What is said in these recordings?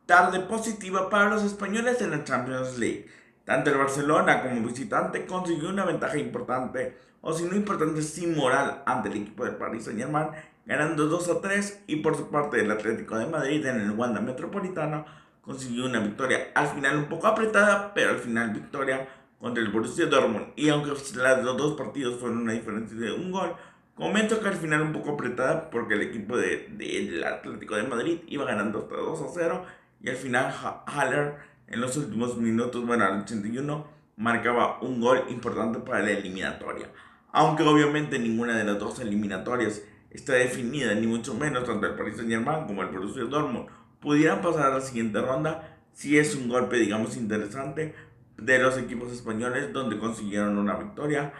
tarde positiva para los españoles en la Champions League. Tanto el Barcelona como visitante consiguió una ventaja importante, o si no importante, sí moral, ante el equipo del Paris Saint-Germain, ganando 2-3, y por su parte el Atlético de Madrid en el Wanda Metropolitano consiguió una victoria al final un poco apretada, pero al final victoria contra el Borussia Dortmund. Y aunque los dos partidos fueron una diferencia de un gol, comento que al final un poco apretada porque el equipo del Atlético de Madrid iba ganando hasta 2-0, y al final Haller en los últimos minutos, bueno, al 81, marcaba un gol importante para la eliminatoria. Aunque obviamente ninguna de las dos eliminatorias está definida, ni mucho menos tanto el Paris Saint-Germain como el Borussia Dortmund pudieran pasar a la siguiente ronda, si es un golpe, digamos, interesante de los equipos españoles, donde consiguieron una victoria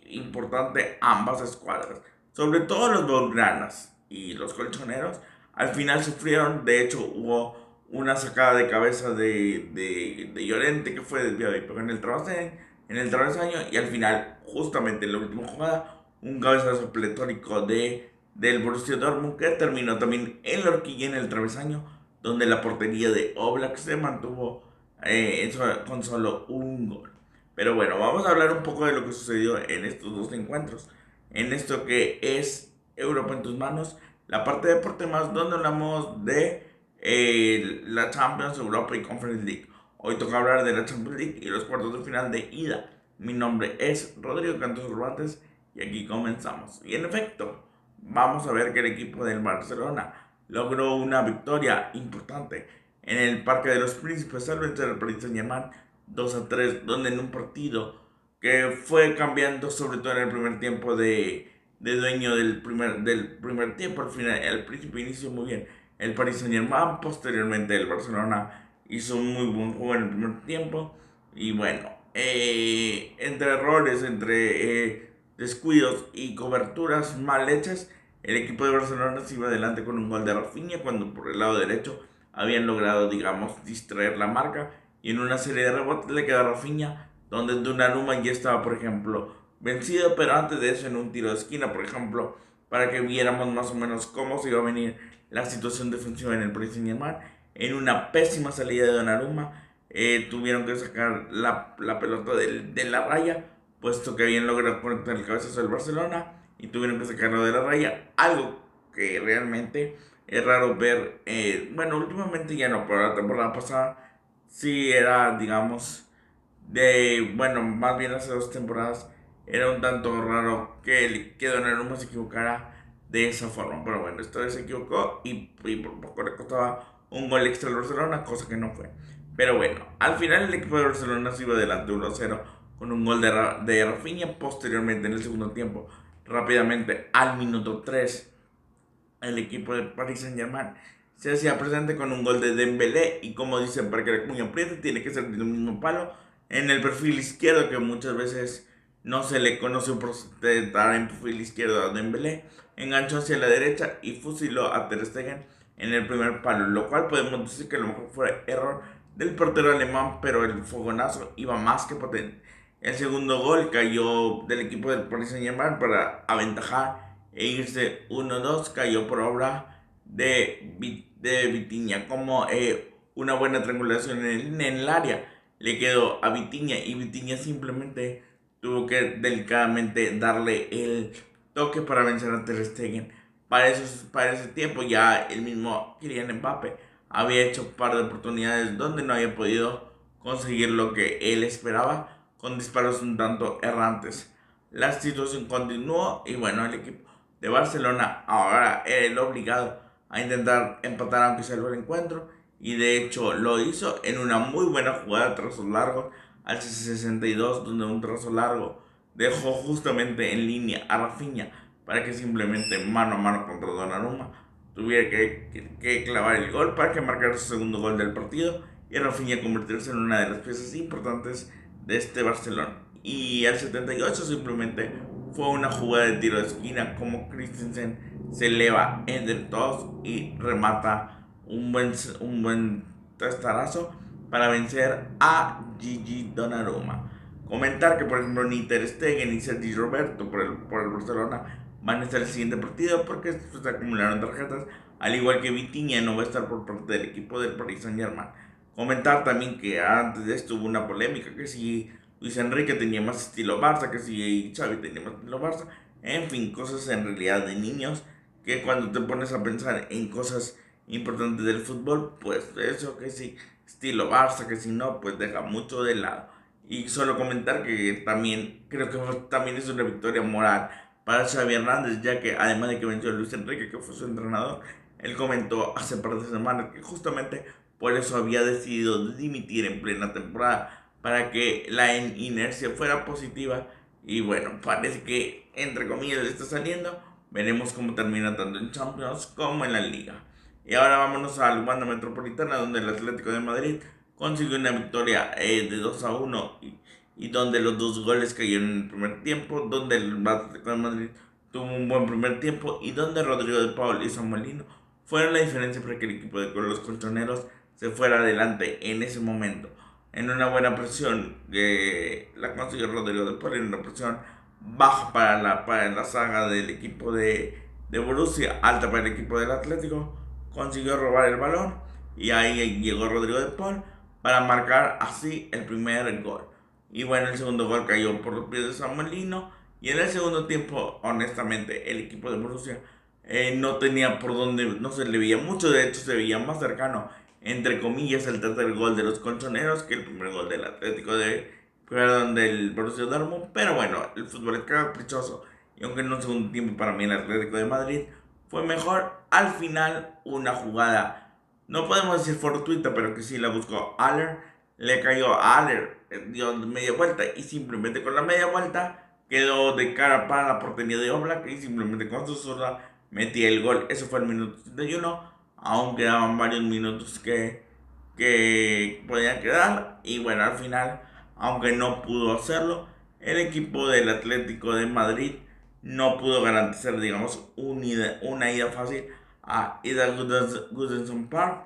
importante ambas escuadras. Sobre todo los blaugranas y los colchoneros al final sufrieron. De hecho, hubo una sacada de cabeza de Llorente que fue desviado y pegó en el travesaño, y al final, justamente en la última jugada, un cabezazo pletórico del Borussia Dortmund que terminó también en la horquilla, en el travesaño, donde la portería de Oblak se mantuvo con solo un gol. Pero bueno, vamos a hablar un poco de lo que sucedió en estos dos encuentros, en esto que es Europa en tus manos, la parte de deporte más, donde hablamos de la Champions, Europa y Conference League. Hoy toca hablar de la Champions League y los cuartos de final de ida. Mi nombre es Rodrigo Cantos Cervantes y aquí comenzamos. Y en efecto, vamos a ver que el equipo del Barcelona logró una victoria importante en el Parque de los Príncipes al vencer al Paris Saint-Germain 2-3, donde en un partido que fue cambiando, sobre todo en el primer tiempo, de dueño del primer tiempo. Al principio inició muy bien el Paris Saint Germain, posteriormente el Barcelona hizo un muy buen juego en el primer tiempo, y bueno, entre errores, entre descuidos y coberturas mal hechas, el equipo de Barcelona se iba adelante con un gol de Rafinha, cuando por el lado derecho habían logrado, digamos, distraer la marca, y en una serie de rebotes le quedó a Rafinha, donde Donnarumma ya estaba, por ejemplo, vencido, pero antes de eso en un tiro de esquina, por ejemplo, para que viéramos más o menos cómo se iba a venir la situación defensiva en el Paris Saint-Germain. En una pésima salida de Donnarumma, tuvieron que sacar la pelota de la raya, puesto que habían logrado conectar el cabezazo del Barcelona, y tuvieron que sacarlo de la raya, algo que realmente es raro ver. Bueno, últimamente ya no, pero la temporada pasada sí era, digamos, bueno, más bien hace 2 temporadas, era un tanto raro que Donnarumma se equivocara de esa forma. Pero bueno, esta vez se equivocó, y por poco le costaba un gol extra al Barcelona, cosa que no fue. Pero bueno, al final el equipo de Barcelona se iba adelante 1-0 con un gol de Rafinha. Posteriormente, en el segundo tiempo, rápidamente al minuto 3, el equipo de Paris Saint Germain se hacía presente con un gol de Dembélé, y como dicen, para que el puño apriete tiene que ser del mismo palo, en el perfil izquierdo, que muchas veces no se le conoce por estar en perfil izquierdo a Dembélé. Enganchó hacia la derecha y fusiló a Ter Stegen en el primer palo, lo cual podemos decir que a lo mejor fue error del portero alemán, pero el fogonazo iba más que potente. El segundo gol cayó del equipo del Paris Saint Germain para aventajar e irse 1-2, cayó por obra de Vitinha, como una buena triangulación en el área le quedó a Vitinha, y Vitinha simplemente tuvo que delicadamente darle el toque para vencer a Ter Stegen. Para ese tiempo ya el mismo Kylian Mbappé había hecho un par de oportunidades donde no había podido conseguir lo que él esperaba, con disparos un tanto errantes. La situación continuó, y bueno, el equipo de Barcelona ahora era el obligado a intentar empatar aunque sea el encuentro, y de hecho lo hizo en una muy buena jugada de trazos largos al 62, donde un trazo largo dejó justamente en línea a Rafinha para que simplemente mano a mano contra Donnarumma tuviera que clavar el gol para que marcara su segundo gol del partido, y Rafinha convertirse en una de las piezas importantes de este Barcelona. Y al 78 simplemente fue una jugada de tiro de esquina, como Christensen se eleva entre todos y remata un buen testarazo para vencer a Gigi Donnarumma. Comentar que, por ejemplo, ni Ter Stegen ni Sergi Roberto por el Barcelona van a estar el siguiente partido porque se acumularon tarjetas al igual que Vitinha no va a estar por parte del equipo del Paris Saint-Germain. Comentar también que antes de esto hubo una polémica, que si Luis Enrique tenía más estilo Barça, que si Xavi tenía más estilo Barça, en fin, cosas en realidad de niños, que cuando te pones a pensar en cosas importantes del fútbol, pues eso que si estilo Barça, que si no, pues deja mucho de lado. Y solo comentar que también creo que también es una victoria moral para Xavi Hernández, ya que además de que venció a Luis Enrique, que fue su entrenador, él comentó hace par de semanas que justamente por eso había decidido dimitir en plena temporada, para que la inercia fuera positiva. Y bueno, parece que entre comillas le está saliendo. Veremos cómo termina tanto en Champions como en la Liga. Y ahora vámonos a la Wanda Metropolitana, donde el Atlético de Madrid consiguió una victoria de 2-1 y donde los dos goles cayeron en el primer tiempo, donde el Atlético de Madrid tuvo un buen primer tiempo y donde Rodrigo de Paul y Samuel Lino fueron la diferencia para que el equipo de los colchoneros se fuera adelante en ese momento. En una buena presión que la consiguió Rodrigo de Paul, en una presión baja para la saga del equipo de Borussia, alta para el equipo del Atlético, consiguió robar el balón y ahí llegó Rodrigo de Paul para marcar así el primer gol. Y bueno, el segundo gol cayó por los pies de Samuel Lino. Y en el segundo tiempo, honestamente, el equipo de Borussia no tenía por dónde, no se le veía mucho, de hecho se veía más cercano, entre comillas, el tercer gol de los colchoneros que el primer gol del Atlético perdón, del Borussia Dortmund. Pero bueno, el fútbol es caprichoso y aunque en un segundo tiempo para mí el Atlético de Madrid fue mejor, al final una jugada, no podemos decir fortuita, pero que sí la buscó Aller, le cayó a Aller, dio media vuelta y simplemente con la media vuelta quedó de cara para la portería de Oblak y simplemente con su zurda metía el gol. Eso fue el minuto 71, aún quedaban varios minutos que podían quedar y bueno, al final, aunque no pudo hacerlo, el equipo del Atlético de Madrid no pudo garantizar, digamos, una ida fácil a Ida Goodison Park.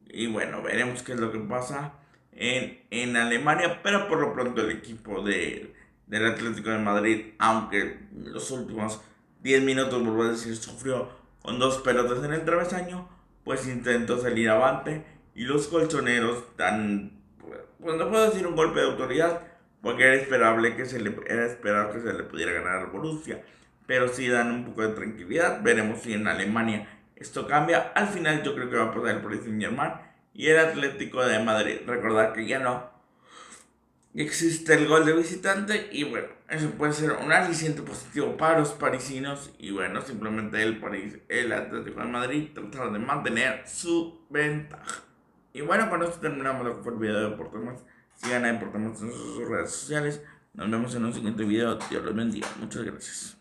Y bueno, veremos qué es lo que pasa en Alemania. Pero por lo pronto el equipo del Atlético de Madrid, aunque los últimos 10 minutos, vuelvo a decir, sufrió con dos pelotas en el travesaño, pues intentó salir avante. Y los colchoneros dan, pues no puedo decir un golpe de autoridad, porque era esperable que se le pudiera ganar al Borussia, pero sí dan un poco de tranquilidad. Veremos si en Alemania esto cambia. Al final yo creo que va a pasar el Paris Saint-Germain y el Atlético de Madrid. Recordar que ya no existe el gol de visitante y bueno, eso puede ser un aliciente positivo para los parisinos y bueno, simplemente el Atlético de Madrid tratar de mantener su ventaja. Y bueno, con esto terminamos lo que fue el video de Deportes. Sigan a Deportes en sus redes sociales. Nos vemos en un siguiente video. Dios los bendiga. Muchas gracias.